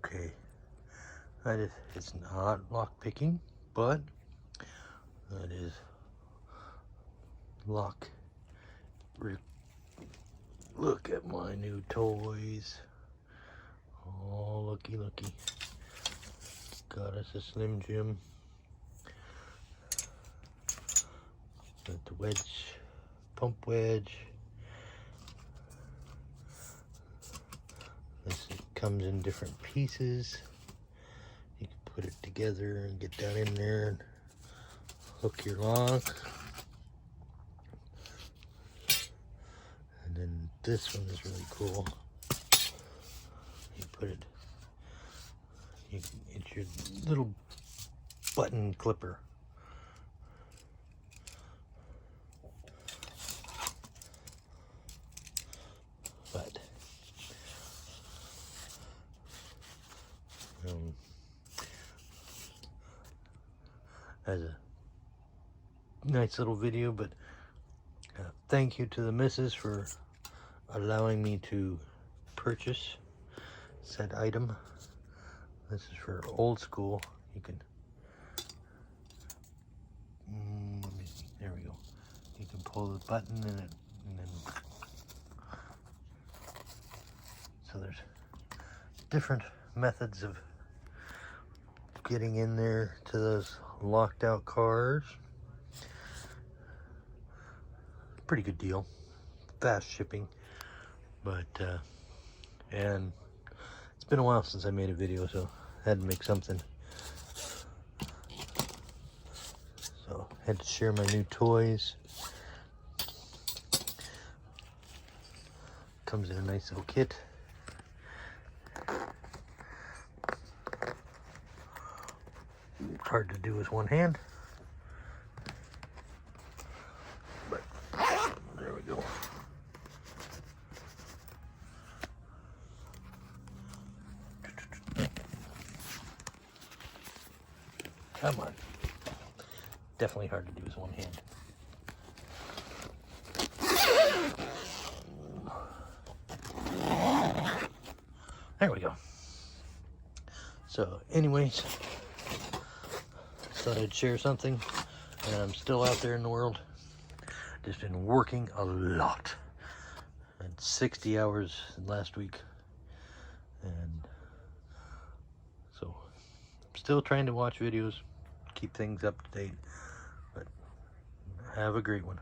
Okay, it's not lock picking, but that is lock. Look at my new toys. Oh, looky. Got us a Slim Jim. Got the wedge, pump wedge. This comes in different pieces. You can put it together and get down in there and hook your lock. And then this one is really cool. You put it, it's your little button clipper. But as a nice little video, but thank you to the missus for allowing me to purchase said item. This is for old school. You can let me see, there we go. You can pull the button and then so there's different methods of getting in there to those locked out cars. Pretty good deal, fast shipping, but and it's been a while since I made a video, so I had to make something. So I had to share my new toys. Comes in a nice little kit. Hard to do with one hand, but there we go. Come on. Definitely hard to do with one hand. There we go. So anyways, thought I'd share something, and I'm still out there in the world. Just been working a lot. I had 60 hours last week, and so I'm still trying to watch videos, keep things up to date, but have a great one.